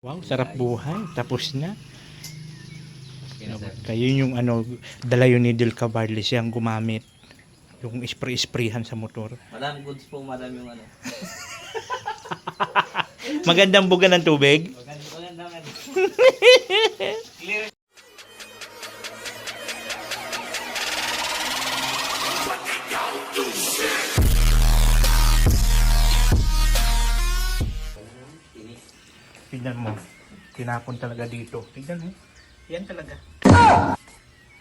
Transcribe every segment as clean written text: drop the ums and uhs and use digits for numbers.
Wow, sarap buhay. Tapos na. Kayo yung dala yun ni Del Cabarle siyang gumamit. Yung spray-sprayhan sa motor. Madam goods po, madam yung ano. Magandang buga ng tubig. Magandang ano. Tignan mo. Tinapon talaga dito. Tignan mo. Yan talaga.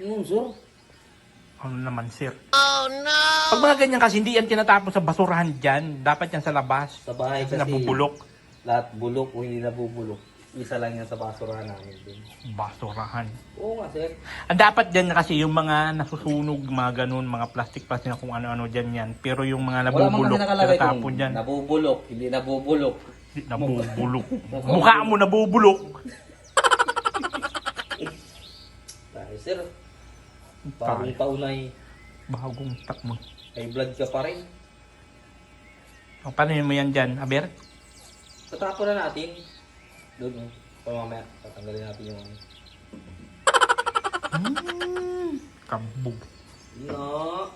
Sir? Ano naman, sir? Oh, no! Pag mga ganyan kasi, hindi yan tinatapon sa basurahan dyan. Dapat yan sa labas. Sa bahay kasi nabubulok. lahat bulok o hindi nabubulok. Isa lang yan sa basurahan namin din. Basurahan. Oo nga, sir. Ang dapat dyan kasi yung mga nasusunog, mga ganun, mga plastic na kung ano-ano dyan yan. Pero yung mga nabubulok, tinatapon dyan. Nabubulok, hindi nabubulok. Nabubulok. Mukha mo nabubulok. Tayo, sir. Bagong paunay. Bagong takmo. May blood ka pa rin. O, paano yun mo yan dyan, Aber? Tatapon na natin. Doon, no? Pamamaya, tatanggalin natin yung ano. Kabog. No.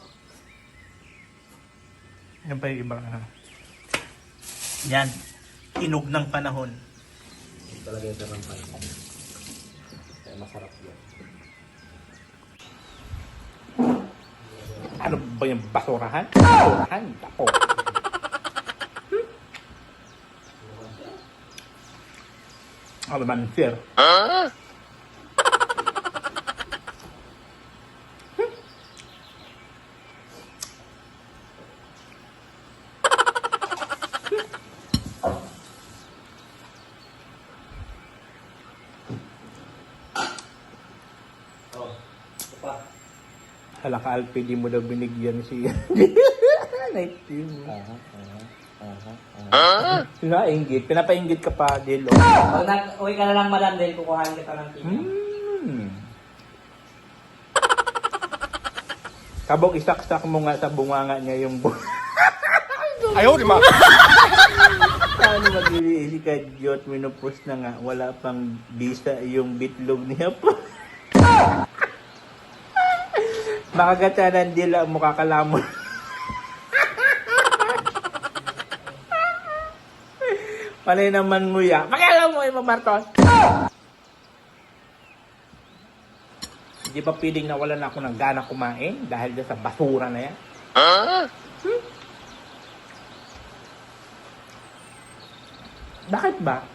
Yan pa yung ibang Yan. Hinog ng panahon. Ito talaga yung sarang panahon. Kaya masarap yun. Ano ba yung basurahan? Basurahan? Ako. Ano man, sir? Oh, ito pa. Hala ka, Alpi, di mo daw binigyan siya. Night team. Pinapainggit. Pinapainggit ka pa, Del. Pag uwi ka na lang, madam, dahil kukuhain kita ng tina. Kabog, isaksak mo nga sa bunganga niya yung Ayaw, di ba? Paano mag-iisi ka, Diyot? Minupos na nga. Wala pang bisa yung bitlog niya po. Makagatanan dila mukha kalamon. Panay naman nguya. Pakialam mo, Ima Marcos. Hindi ba pwedeng nawalan ako ng gana kumain dahil dyan sa basura na yan? Bakit ba?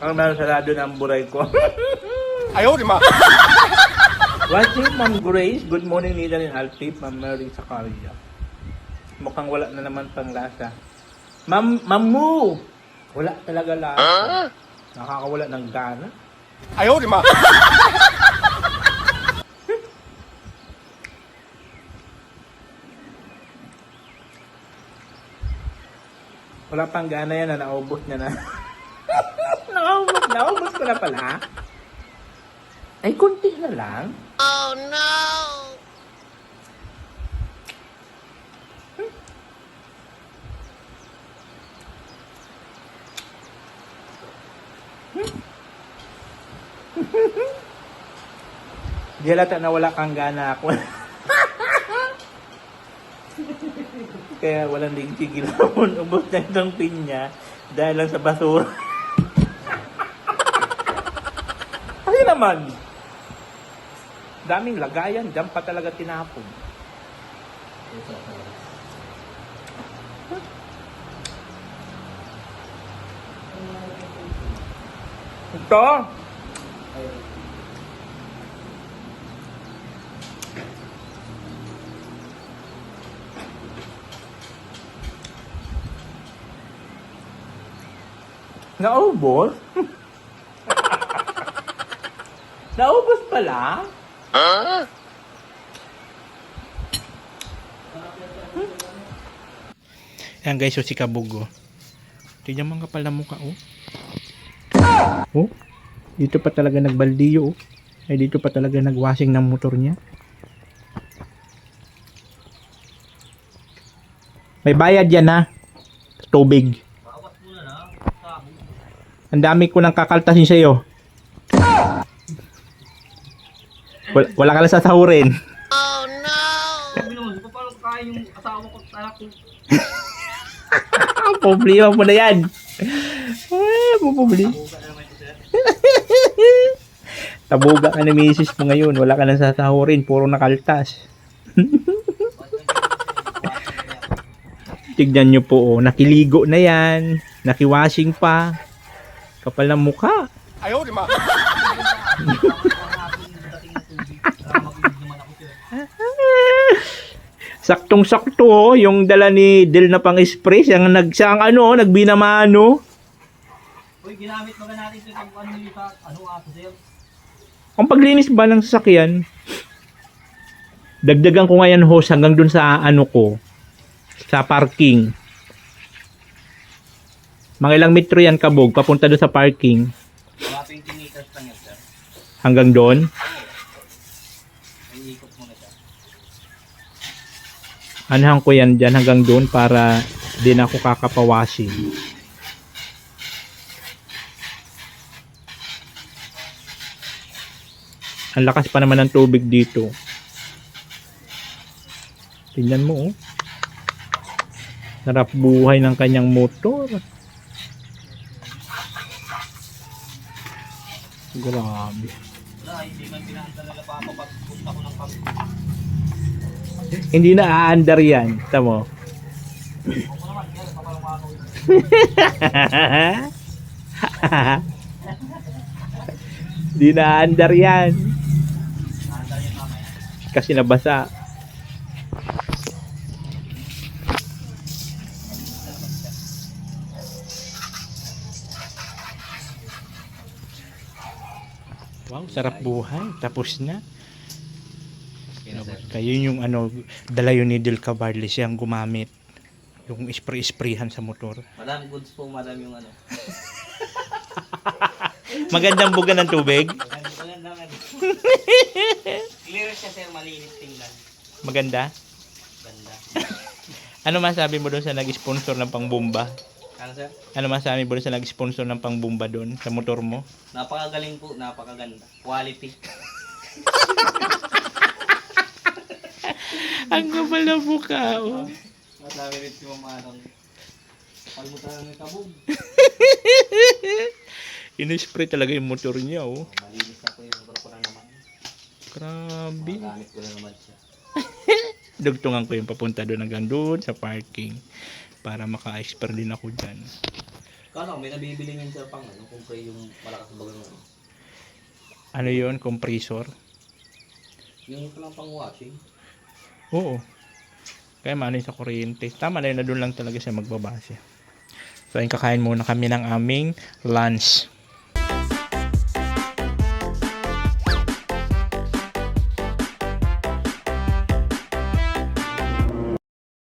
Ang meron sarado ng buray ko. Ayaw, di ba? Watching Ma'am Grace, good morning Nida and Alfie, Ma'am Mary Sakaria. Mukhang wala na naman pang lasa. Mamu! Wala talaga lasa. Nakakawala ng gana. Ayaw, di ba? Wala pang gana yan na naubos niya na. Naubos ko na pala. Ay, kunti na lang. Oh no! Di halata na wala kang gana ako. Kaya walang ligtigil ako. Ubos na itong pinya dahil lang sa basura. Kasi naman, daming lagayan, dyan pa talaga tinapon. Ito. Naubos? Naubos pala? Yan guys, so si Kabugo. Tignan mo ang kapal na mukha, oh. Oh, dito pa talaga nagbaldiyo, oh. Ay, dito pa talaga nagwashing ng motor niya. May bayad yan ha. Tubig. Bawas muna na. Sabo. Ang dami ko nang kakaltasin sa'yo. Wala ka lang sasahurin. Sabi naman, di pa paano kain yung asawa ko at anak ko. Problema mo na yan. Ay, problema. Buka na naman ito, sir. Tabuga ka na misis mo ngayon. Wala ka lang sasahurin. Puro nakaltas. Tignan nyo po, oh. Nakiligo na yan. Nakiwashing pa. Kapal ng mukha. Ayaw, di ma. Saktong-sakto, oh. Yung dala ni Del na pang-spray. Siyang nagbinamano. Uy, ginamit ba natin ito yung ano yung sa ano aso, sir? Ang paglinis ba ng sasakyan, dagdagan ko ngayon hose hanggang dun sa ano ko, sa parking. Mga ilang metro yan kabog, papunta dun sa parking. Mga 20 meters lang yan, sir. Hanggang doon. Ay, ikot muna siya. Anahan ko yan dyan hanggang doon para din ako kakapawashing. Ang lakas pa naman ng tubig dito. Tingnan mo, oh. Sarap buhay ng kanyang motor. Grabe. Wala, hindi man pinahantar nila pa ako pag punta ko ng pag... Hindi na aandar yan. Tamo. Ako naman, sir, papalong ako. Hindi na aandar yan. Nahantar yan mamaya. Kasi nabasa. Wow, sarap buhay. Tapos na. Kayo yung ano, dala yun ni Del Cabarle siyang gumamit. Yung spray-sprayhan sa motor. Madam goods po, madam yung ano. Magandang buga ng tubig. Maganda nga. Clear siya, sir, malinis tingnan. Maganda. Ganda. Ano masabi mo doon sa nag-sponsor ng pangbomba? Ano, sir? Ano masabi mo doon sa nag-sponsor ng pangbomba doon sa motor mo? Napakagaling po, napakaganda. Quality. Ang kapal na mukha, oh. Masabi rin si Mama Anong. Palmutan ng kabog. Inispray talaga yung motor niya, oh. Malinis na po yung motor ko na naman. Grabe. Magamit ko na naman siya. Dugtungan ko yung papunta doon hanggang doon sa parking para maka-expert din ako dyan. Kano, may nabibili ngayon sir pang ano, kung kayo yung malakas na bagang ano. Ano yun? Compressor? Yung ito lang pang washing. Oo. Kaya maano yun sa kuryente. Tama na yun na doon lang talaga siya magbabase. So ayun, kakain muna kami ng aming lunch.